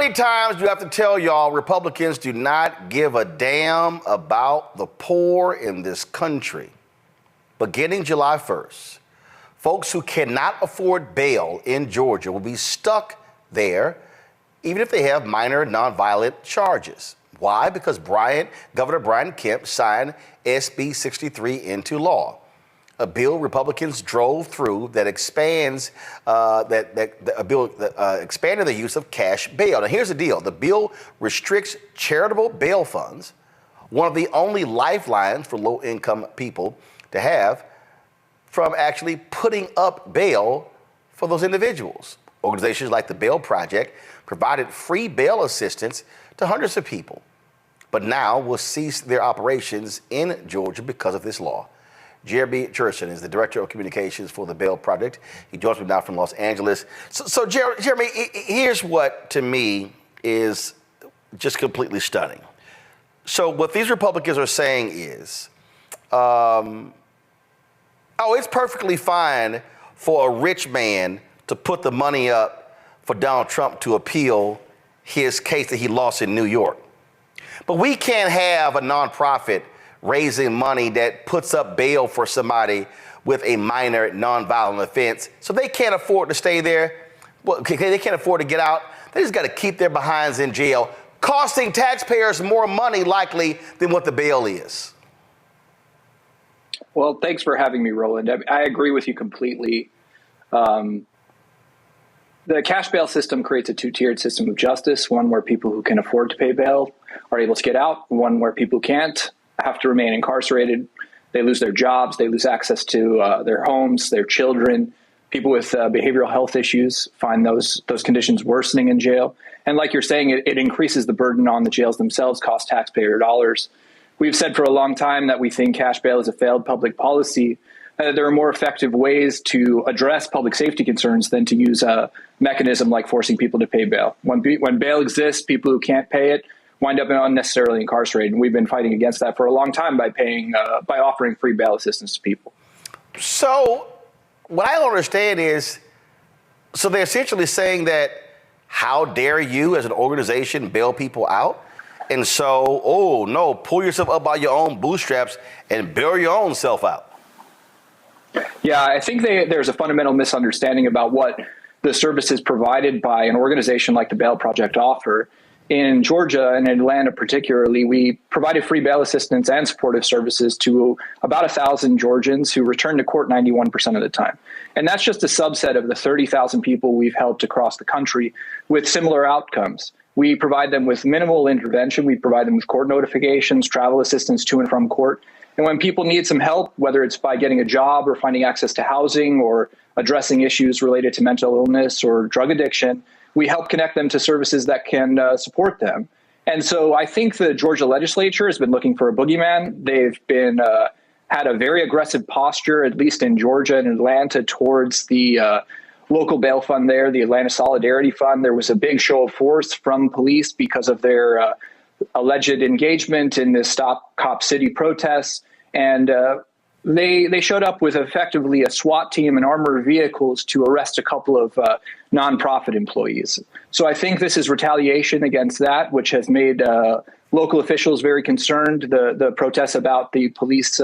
many times do you have to tell y'all Republicans do not give a damn about the poor in this country? Beginning July 1st, folks who cannot afford bail in Georgia will be stuck there, even if they have minor nonviolent charges. Why? Because Governor Brian Kemp signed SB 63 into law, a bill Republicans drove through that expands expanded the use of cash bail. Now, here's the deal: the bill restricts charitable bail funds, one of the only lifelines for low-income people to have, from actually putting up bail for those individuals. Organizations like the Bail Project provided free bail assistance to hundreds of people, but now will cease their operations in Georgia because of this law. Jeremy Cherson is the Director of Communications for the Bail Project. He joins me now from Los Angeles. So Jeremy, here's what to me is just completely stunning. So what these Republicans are saying is, it's perfectly fine for a rich man to put the money up for Donald Trump to appeal his case that he lost in New York. But we can't have a nonprofit raising money that puts up bail for somebody with a minor nonviolent offense. So they can't afford to stay there. Well, they can't afford to get out. They just got to keep their behinds in jail, costing taxpayers more money likely than what the bail is. Well, thanks for having me, Roland. I agree with you completely. The cash bail system creates a two-tiered system of justice, one where people who can afford to pay bail are able to get out, one where people who can't have to remain incarcerated. They lose their jobs, they lose access to their homes, their children. People with behavioral health issues find those conditions worsening in jail. And like you're saying, it increases the burden on the jails themselves, costs taxpayer dollars. We've said for a long time that we think cash bail is a failed public policy. There are more effective ways to address public safety concerns than to use a mechanism like forcing people to pay bail. When bail exists, people who can't pay it wind up unnecessarily incarcerated. And we've been fighting against that for a long time by offering free bail assistance to people. So what I don't understand is, so they're essentially saying that, how dare you as an organization bail people out? And so, oh no, pull yourself up by your own bootstraps and bail your own self out. Yeah, I think there's a fundamental misunderstanding about what the services provided by an organization like the Bail Project offer. In Georgia and Atlanta particularly, we provided free bail assistance and supportive services to about 1,000 Georgians who return to court 91% of the time. And that's just a subset of the 30,000 people we've helped across the country with similar outcomes. We provide them with minimal intervention. We provide them with court notifications, travel assistance to and from court. And when people need some help, whether it's by getting a job or finding access to housing or addressing issues related to mental illness or drug addiction, we help connect them to services that can support them. And so I think the Georgia legislature has been looking for a boogeyman. They've been had a very aggressive posture, at least in Georgia and Atlanta, towards the local bail fund there, the Atlanta Solidarity Fund. There was a big show of force from police because of their alleged engagement in the Stop Cop City protests. And they showed up with effectively a SWAT team and armored vehicles to arrest a couple of nonprofit employees. So I think this is retaliation against that, which has made local officials very concerned, the protests about the police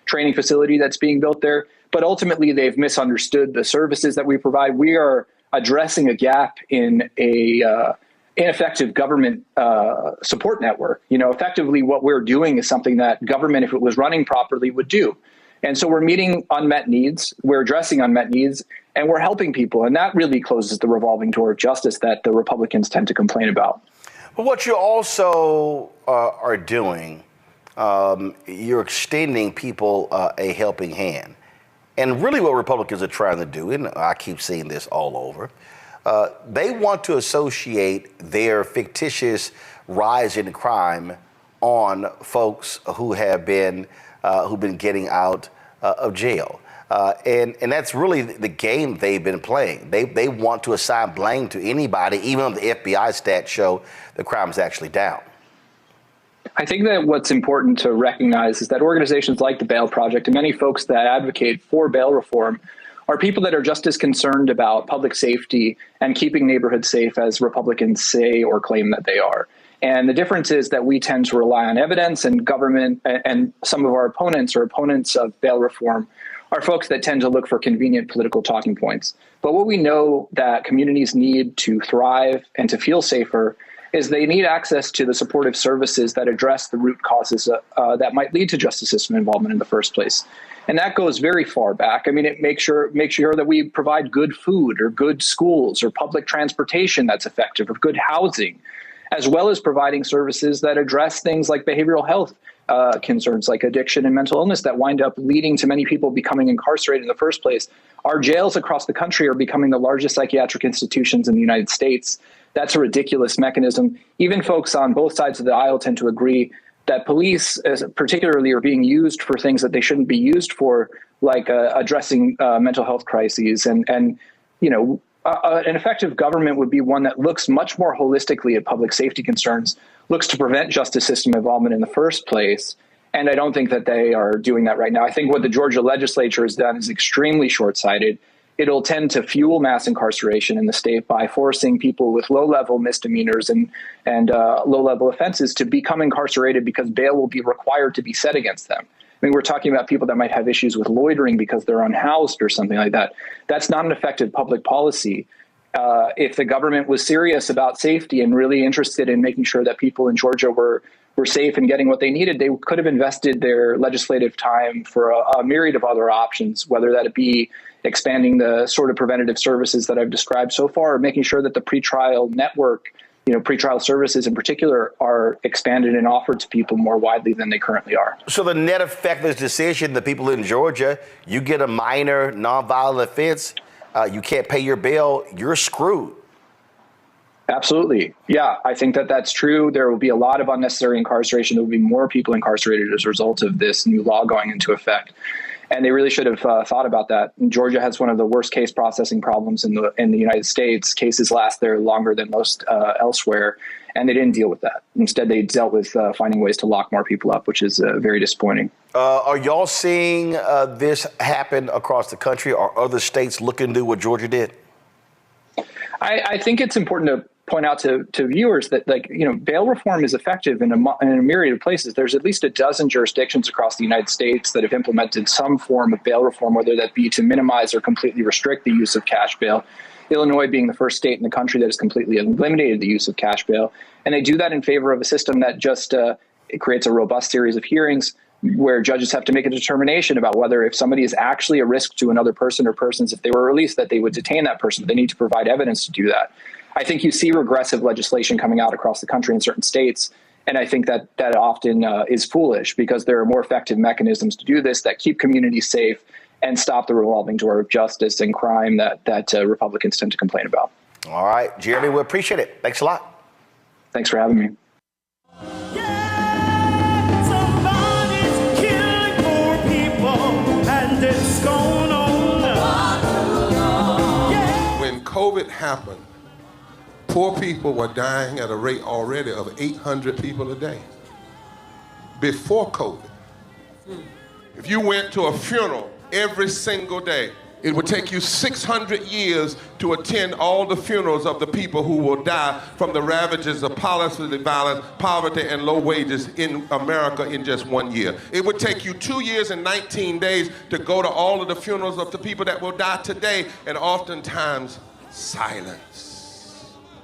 training facility that's being built there. But ultimately, they've misunderstood the services that we provide. We are addressing a gap in a ineffective government support network. You know, effectively, what we're doing is something that government, if it was running properly, would do. And so we're meeting unmet needs, we're addressing unmet needs, and we're helping people. And that really closes the revolving door of justice that the Republicans tend to complain about. But what you also are doing, you're extending people a helping hand. And really what Republicans are trying to do, and I keep seeing this all over, they want to associate their fictitious rise in crime on folks who have been who've been getting out of jail. And that's really the game they've been playing. They want to assign blame to anybody, even though the FBI stats show the crime is actually down. I think that what's important to recognize is that organizations like the Bail Project and many folks that advocate for bail reform are people that are just as concerned about public safety and keeping neighborhoods safe as Republicans say or claim that they are. And the difference is that we tend to rely on evidence, and government and some of our opponents or opponents of bail reform are folks that tend to look for convenient political talking points. But what we know that communities need to thrive and to feel safer is they need access to the supportive services that address the root causes that might lead to justice system involvement in the first place. And that goes very far back. I mean, it makes sure that we provide good food or good schools or public transportation that's effective or good housing, as well as providing services that address things like behavioral health concerns like addiction and mental illness that wind up leading to many people becoming incarcerated in the first place. Our jails across the country are becoming the largest psychiatric institutions in the United States. That's a ridiculous mechanism. Even folks on both sides of the aisle tend to agree that police particularly are being used for things that they shouldn't be used for, like addressing mental health crises. And you know, an effective government would be one that looks much more holistically at public safety concerns, looks to prevent justice system involvement in the first place. And I don't think that they are doing that right now. I think what the Georgia legislature has done is extremely short-sighted. It'll tend to fuel mass incarceration in the state by forcing people with low-level misdemeanors and low-level offenses to become incarcerated because bail will be required to be set against them. I mean, we're talking about people that might have issues with loitering because they're unhoused or something like that. That's not an effective public policy. If the government was serious about safety and really interested in making sure that people in Georgia were safe and getting what they needed, they could have invested their legislative time for a myriad of other options, whether that be expanding the sort of preventative services that I've described so far, or making sure that the pretrial network, pretrial services in particular, are expanded and offered to people more widely than they currently are. So the net effect of this decision, the people in Georgia, you get a minor nonviolent offense, you can't pay your bail, you're screwed. Absolutely. Yeah, I think that that's true. There will be a lot of unnecessary incarceration. There will be more people incarcerated as a result of this new law going into effect. And they really should have thought about that. And Georgia has one of the worst case processing problems in the United States. Cases last there longer than most elsewhere, and they didn't deal with that. Instead, they dealt with finding ways to lock more people up, which is very disappointing. Are y'all seeing this happen across the country? Are other states looking to do what Georgia did? I think it's important to point out to viewers that, bail reform is effective in a myriad of places. There's at least a dozen jurisdictions across the United States that have implemented some form of bail reform, whether that be to minimize or completely restrict the use of cash bail. Illinois being the first state in the country that has completely eliminated the use of cash bail. And they do that in favor of a system that just it creates a robust series of hearings where judges have to make a determination about whether, if somebody is actually a risk to another person or persons, if they were released, that they would detain that person. They need to provide evidence to do that. I think you see regressive legislation coming out across the country in certain states, and I think that often is foolish because there are more effective mechanisms to do this that keep communities safe and stop the revolving door of justice and crime that Republicans tend to complain about. All right, Jeremy, we appreciate it. Thanks a lot. Thanks for having me. When COVID happened, poor people were dying at a rate already of 800 people a day. Before COVID, if you went to a funeral every single day, it would take you 600 years to attend all the funerals of the people who will die from the ravages of policy violence, poverty, and low wages in America in just 1 year. It would take you 2 years and 19 days to go to all of the funerals of the people that will die today, and oftentimes silence.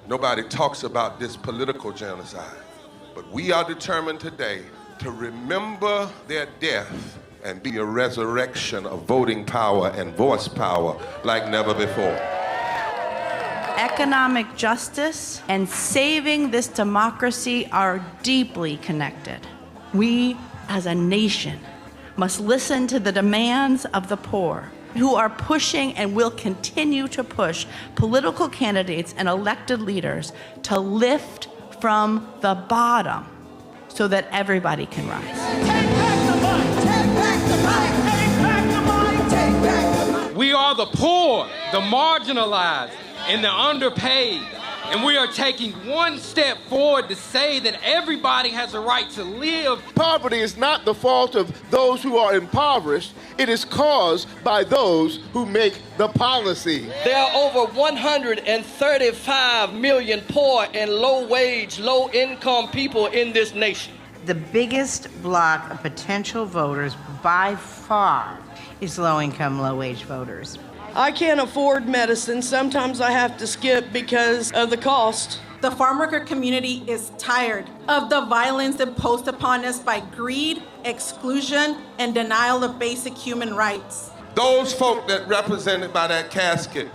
Nobody talks about this political genocide, but we are determined today to remember their death and be a resurrection of voting power and voice power like never before. Economic justice and saving this democracy are deeply connected. We, as a nation, must listen to the demands of the poor, who are pushing and will continue to push political candidates and elected leaders to lift from the bottom so that everybody can rise. We are the poor, the marginalized, and the underpaid. And we are taking one step forward to say that everybody has a right to live. Poverty is not the fault of those who are impoverished. It is caused by those who make the policy. There are over 135 million poor and low-wage, low-income people in this nation. The biggest block of potential voters by far is low-income, low-wage voters. I can't afford medicine. Sometimes I have to skip because of the cost. The farm worker community is tired of the violence imposed upon us by greed, exclusion, and denial of basic human rights. Those folk that represented by that casket,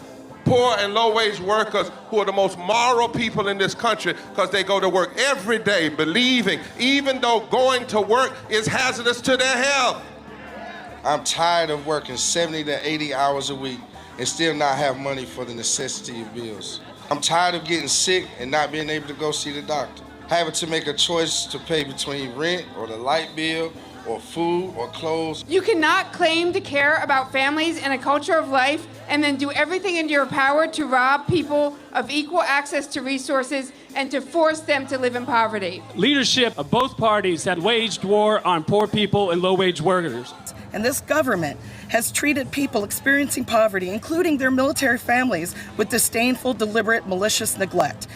poor and low-wage workers who are the most moral people in this country because they go to work every day believing, even though going to work is hazardous to their health. I'm tired of working 70 to 80 hours a week and still not have money for the necessity of bills. I'm tired of getting sick and not being able to go see the doctor. Having to make a choice to pay between rent or the light bill or food or clothes. You cannot claim to care about families and a culture of life and then do everything in your power to rob people of equal access to resources and to force them to live in poverty. Leadership of both parties had waged war on poor people and low-wage workers. And this government has treated people experiencing poverty, including their military families, with disdainful, deliberate, malicious neglect.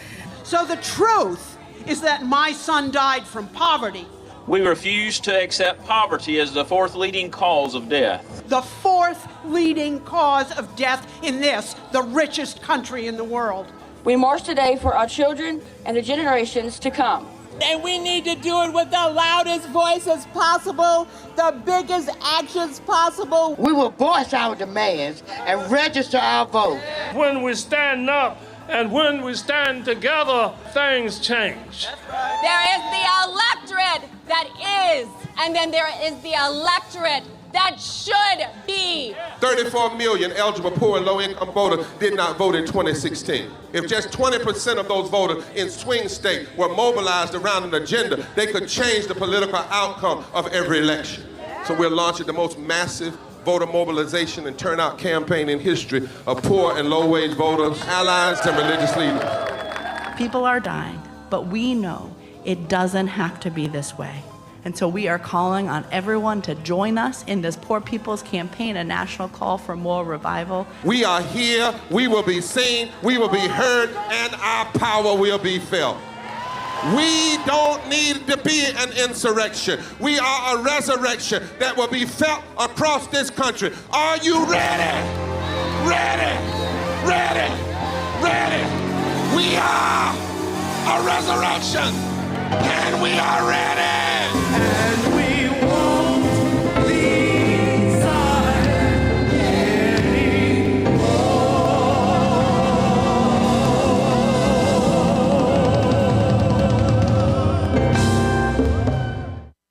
So the truth is that my son died from poverty. We refuse to accept poverty as the fourth leading cause of death. The fourth leading cause of death in this, the richest country in the world. We march today for our children and the generations to come. And we need to do it with the loudest voices possible, the biggest actions possible. We will voice our demands and register our vote. When we stand up and when we stand together, things change. There is the electorate that is, and then there is the electorate that should be. 34 million eligible poor and low-income voters did not vote in 2016. If just 20% of those voters in swing states were mobilized around an agenda, they could change the political outcome of every election. So we're launching the most massive voter mobilization and turnout campaign in history of poor and low-wage voters, allies, and religious leaders. People are dying, but we know it doesn't have to be this way. And so we are calling on everyone to join us in this Poor People's Campaign, a national call for moral revival. We are here, we will be seen, we will be heard, and our power will be felt. We don't need to be an insurrection. We are a resurrection that will be felt across this country. Are you ready? Ready? Ready? Ready? We are a resurrection, and we are ready!